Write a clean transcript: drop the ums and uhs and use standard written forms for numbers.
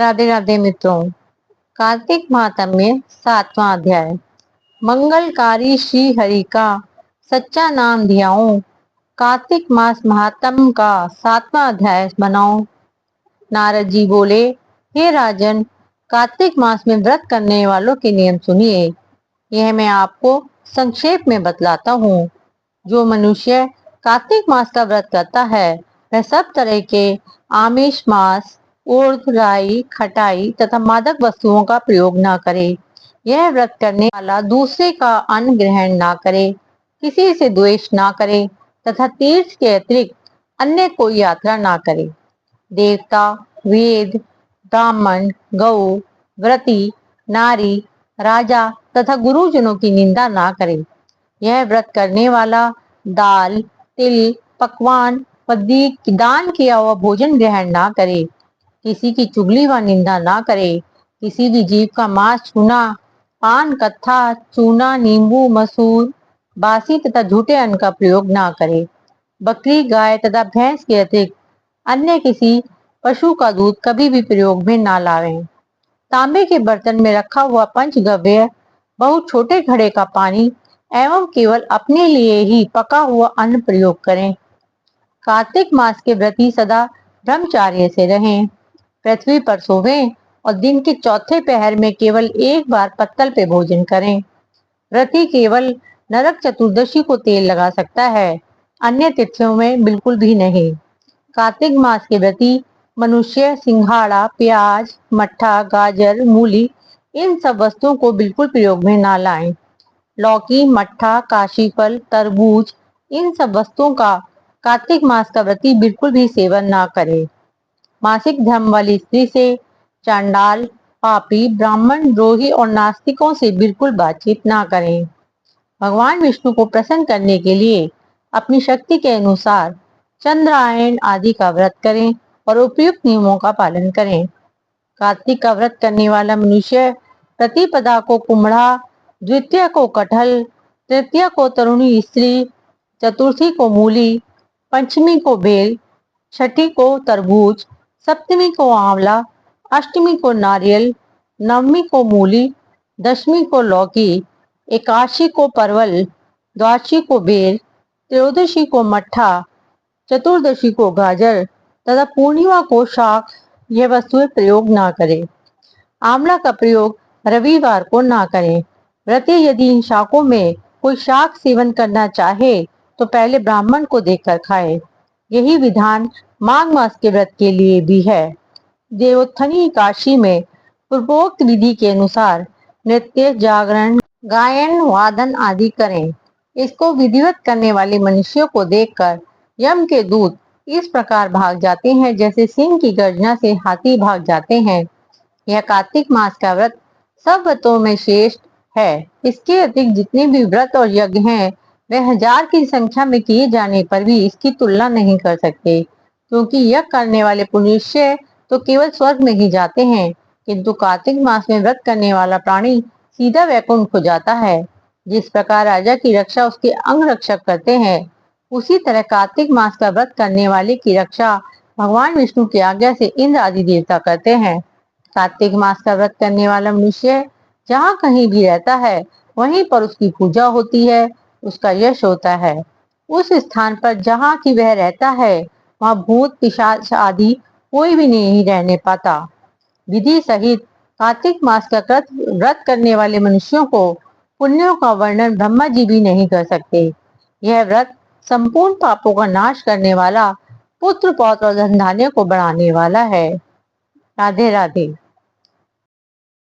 राधे राधे मित्रों। कार्तिक महात्म्य 7वां अध्याय। मंगलकारी श्री हरि का सच्चा नाम धियाओ। कार्तिक मास महात्म का 7वां अध्याय बनाओ। नारद जी बोले, हे राजन, कार्तिक मास में व्रत करने वालों के नियम सुनिए। यह मैं आपको संक्षेप में बतलाता हूँ। जो मनुष्य कार्तिक मास का व्रत करता है वह सब तरह के आमिष, मांस, उर्द, राई, खटाई तथा मादक वस्तुओं का प्रयोग न करे। यह व्रत करने वाला दूसरे का अन्न ग्रहण न करे, किसी से द्वेष न करे तथा तीर्थ के अतिरिक्त अन्य कोई यात्रा न करे। देवता, वेद, ब्राह्मण, गौ, व्रती, नारी, राजा तथा गुरुजनों की निंदा न करे। यह व्रत करने वाला दाल, तिल, पकवान व दान किया हुआ भोजन ग्रहण न करे, किसी की चुगली व निंदा न करे, किसी भी जीव का मांस छूना, पान, कत्था, चूना, नींबू, मसूर, बासी तथा झूठे अन्न का प्रयोग न करे। बकरी, गाय तथा भैंस के अतिरिक्त अन्य किसी पशु का दूध कभी भी प्रयोग में न लावें। तांबे के बर्तन में रखा हुआ पंचगव्य, बहुत छोटे घड़े का पानी एवं केवल अपने लिए ही पका हुआ अन्न प्रयोग करें। कार्तिक मास के व्रती सदा ब्रह्मचार्य से रहें। पृथ्वी पर सोवें और दिन के चौथे पहर में केवल एक बार पत्तल पे भोजन करें। व्रती केवल नरक चतुर्दशी को तेल लगा सकता है, अन्य तिथियों में बिल्कुल भी नहीं। कार्तिक मास के व्रती मनुष्य सिंघाड़ा, प्याज, मट्ठा, गाजर, मूली इन सब वस्तुओं को बिल्कुल प्रयोग में ना लाएं। लौकी, मट्ठा, काशीफल, तरबूज इन सब वस्तुओं का कार्तिक मास का व्रती बिल्कुल भी सेवन ना करे। मासिक धर्म वाली स्त्री से, चांडाल, पापी, ब्राह्मण, द्रोही और नास्तिकों से बिल्कुल बातचीत ना करें। भगवान विष्णु को प्रसन्न करने के लिए अपनी शक्ति के अनुसार चंद्रायण आदि का व्रत करें और उपयुक्त नियमों का पालन करें। कार्तिक का व्रत करने वाला मनुष्य प्रतिपदा को कुम्हड़ा, द्वितीय को कटहल, तृतीय को तरुणी स्त्री, चतुर्थी को मूली, पंचमी को बेल, छठी को तरबूज, सप्तमी को आंवला, अष्टमी को नारियल, नवमी को मूली, दशमी को लौकी, एकादशी को परवल, द्वादशी को बेर, त्रयोदशी को मट्ठा, चतुर्दशी को गाजर तथा पूर्णिमा को शाक यह वस्तुएं प्रयोग ना करें। आंवला का प्रयोग रविवार को ना करें। व्रती यदि इन शाकों में कोई शाक सेवन करना चाहे तो पहले ब्राह्मण को देखकर खाए। यही विधान माघ मास के व्रत के लिए भी है। देवोत्थानी एकादशी में पूर्वोक्त विधि के अनुसार नृत्य, जागरण, गायन, वादन आदि करें। इसको विधिवत करने वाले मनुष्यों को देखकर यम के दूत इस प्रकार भाग जाते हैं जैसे सिंह की गर्जना से हाथी भाग जाते हैं। यह कार्तिक मास का व्रत सब व्रतों में श्रेष्ठ है। इसके अतिरिक्त जितने भी व्रत और यज्ञ हैं वह 1000 की संख्या में किए जाने पर भी इसकी तुलना नहीं कर सकते, क्योंकि यज्ञ करने वाले मनुष्य तो केवल स्वर्ग में ही जाते हैं, किंतु कार्तिक मास में व्रत करने वाला प्राणी सीधा वैकुंठ को जाता है। जिस प्रकार राजा की रक्षा उसके अंग रक्षक करते हैं, उसी तरह कार्तिक मास का व्रत करने वाले की रक्षा भगवान विष्णु की आज्ञा से इंद्र आदि देवता करते हैं। कार्तिक मास का व्रत करने वाला मनुष्य जहाँ कहीं भी रहता है वहीं पर उसकी पूजा होती है, उसका यश होता है। उस स्थान पर जहाँ की वह रहता है वहाँ भूत, पिशाच आदि कोई भी नहीं रहने पाता। विधि सहित कार्तिक मास का व्रत करने वाले मनुष्यों को पुण्यों का वर्णन ब्रह्मा जी भी नहीं कर सकते। यह व्रत संपूर्ण पापों का नाश करने वाला, पुत्र, पौत्र और धन धान्य को बढ़ाने वाला है। राधे राधे।